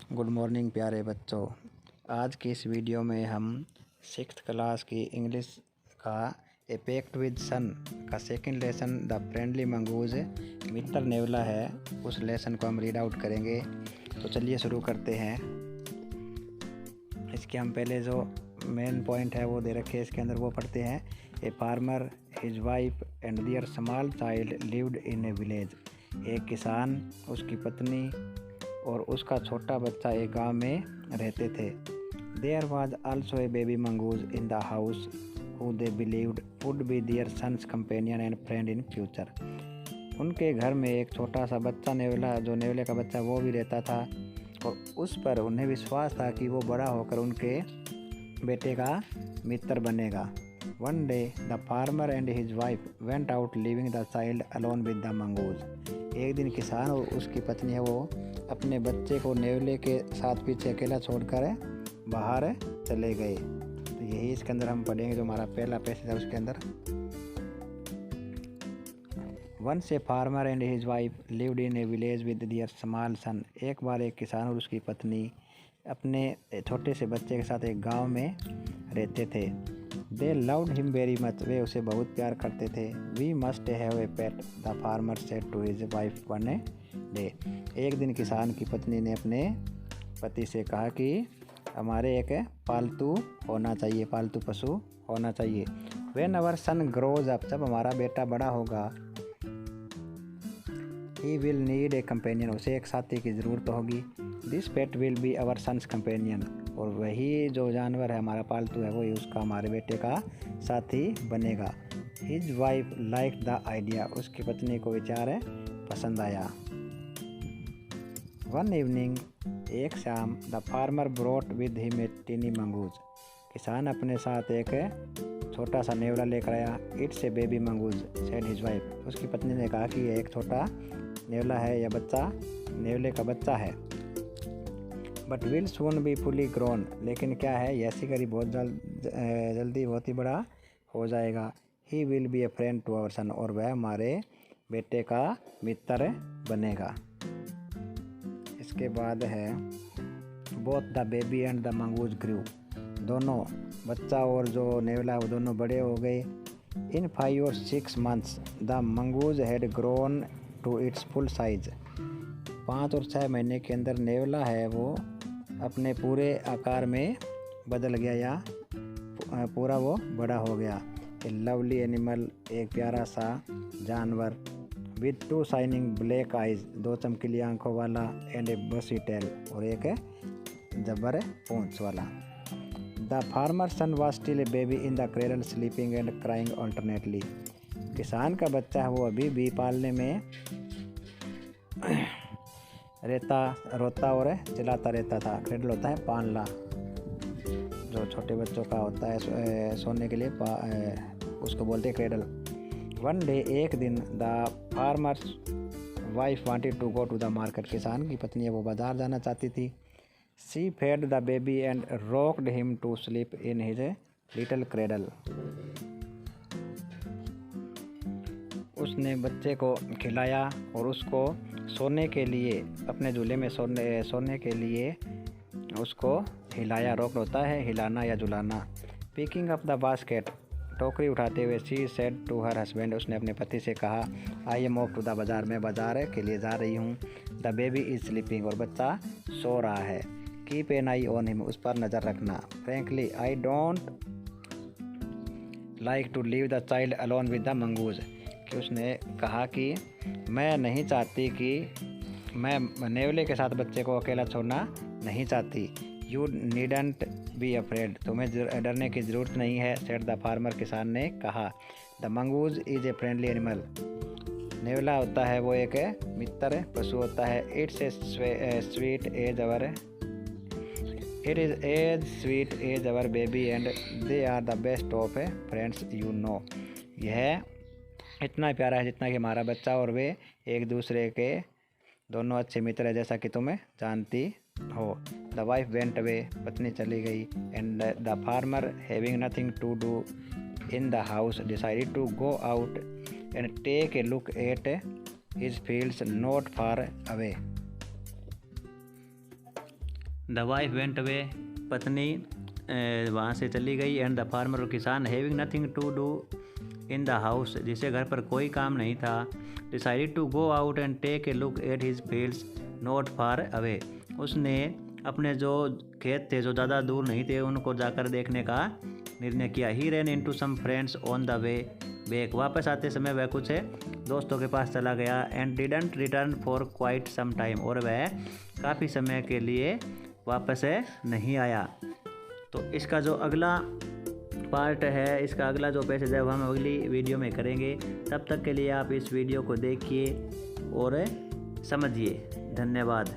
Good morning प्यारे बच्चों। आज की इस वीडियो में हम 6th क्लास की इंग्लिश का ए पैक्ट विद सन का second lesson the friendly mongoose मित्र नेवला है, उस लेसन को हम रीड आउट करेंगे। तो चलिए शुरू करते हैं। इसके हम पहले जो मेन पॉइंट है वो दे रखे हैं, इसके अंदर वो पढ़ते हैं। A farmer, his wife and their small child lived in a village. एक किसान, उसकी पत्नी और उसका छोटा बच्चा एक गांव में रहते थे। There was also a baby mongoose in the house who they believed would be their son's companion and friend in future. उनके घर में एक छोटा सा बच्चा नेवला, जो नेवले का बच्चा वो भी रहता था और उस पर उन्हें विश्वास था कि वो बड़ा होकर उनके बेटे का मित्र बनेगा। One day the farmer and his wife went out leaving the child alone with the mongoose. एक दिन किसान और उसकी पत्नी है वो अपने बच्चे को नेवले के साथ पीछे अकेला छोड़कर बाहर चले गए। तो यही इसके अंदर हम पढ़ेंगे, जो हमारा पहला पैसेज है उसके अंदर। Once a farmer and his wife lived in a village with their small son. एक बार एक किसान और उसकी पत्नी अपने छोटे से बच्चे के साथ एक गांव में रहते थे। They loved him very much. वे उसे बहुत प्यार करते थे। We must have a pet, the farmer said to his wife one day. एक दिन किसान की पत्नी ने अपने पति से कहा कि हमारे एक पालतू होना चाहिए, पालतू पशु होना चाहिए। When our son grows up, जब हमारा बेटा बड़ा होगा, he will need a companion, उसे एक साथी की ज़रूरत होगी। This pet will be our son's companion, और वही जो जानवर है हमारा पालतू है वही उसका हमारे बेटे का साथी बनेगा। His wife like the idea, उसकी पत्नी को विचार पसंद आया। वन इवनिंग, एक शाम, the farmer brought with him a tiny mongoose. किसान अपने साथ एक छोटा सा नेवला लेकर आया। It's a baby mongoose said his wife, उसकी पत्नी ने कहा कि यह एक छोटा नेवला है, यह बच्चा नेवले का बच्चा है। But will soon be fully grown, लेकिन क्या है यह शिकारी बहुत जल्दी बहुत ही बड़ा हो जाएगा। He will be a friend to our son, और वह हमारे बेटे का मित्र बनेगा। इसके बाद है both the baby and the mongoose grew. दोनों बच्चा और जो नेवला है वो दोनों बड़े हो गए। In 5 or 6 months the mongoose had grown to its full size. 5 और 6 महीने के अंदर नेवला है वो अपने पूरे आकार में बदल गया, या पूरा वो बड़ा हो गया। ए लवली एनिमल, एक प्यारा सा जानवर। विद 2 शाइनिंग ब्लैक आइज, 2 चमकीली आंखों वाला। एंड ए बसी टेल, और एक जबर पूंछ वाला। The farmer son was still a baby in the cradle sleeping and crying alternately. किसान का बच्चा है वो अभी भी पालने में रोता और चिल्लाता रहता था। क्रेडल होता है पालना, जो छोटे बच्चों का होता है सोने के लिए, उसको बोलते हैं क्रेडल। वन डे, एक दिन, the farmer's wife wanted to go to the market. किसान की पत्नी वो बाजार जाना चाहती थी। She fed the baby and rocked him to sleep in his little cradle. उसने बच्चे को खिलाया और उसको सोने के लिए, अपने झूले में सोने के लिए उसको हिलाया। रॉक्ड होता है हिलाना या झुलाना। पिकिंग अप द बास्केट, टोकरी उठाते हुए, she said to her husband, उसने अपने पति से कहा, I am off to the bazaar, मैं बाजार के लिए जा रही हूँ। द बेबी इज स्लीपिंग, और बच्चा सो रहा है। Keep an eye on him, उस पर नज़र रखना। Frankly I don't like to leave the child alone with the mongoose, कि उसने कहा कि मैं नहीं चाहती कि मैं नेवले के साथ बच्चे को अकेला छोड़ना नहीं चाहती। यू नीडंट बी अफ्रेड, तुम्हें डरने की ज़रूरत नहीं है, सेड द फार्मर, किसान ने कहा। The mongoose is a friendly animal, नेवला होता है वो एक मित्र पशु होता है। It's a sweet as our, it is as sweet as our baby and they are the best of friends you know. यह इतना प्यारा है जितना कि हमारा बच्चा और वे एक दूसरे के दोनों अच्छे मित्र है, जैसा कि तुम्हें जानती हो। द वाइफ वेंट अवे, पत्नी चली गई। And the farmer having nothing to do in the house decided to go out and take a look at his fields not far away. The wife went away, पत्नी वहाँ से चली गई। And the farmer, और किसान, having nothing to do in the house, जिसे घर पर कोई काम नहीं था, decided to go out and take a look at his fields not far away, उसने अपने जो खेत थे जो ज़्यादा दूर नहीं थे उनको जाकर देखने का निर्णय किया। He ran into some friends on the way back, वापस आते समय वह कुछ दोस्तों के पास चला गया। And didn't return for quite some time, और वह काफ़ी समय के लिए वापस नहीं आया। तो इसका जो अगला पार्ट है, इसका अगला जो पैसेज है वो हम अगली वीडियो में करेंगे। तब तक के लिए आप इस वीडियो को देखिए और समझिए। धन्यवाद।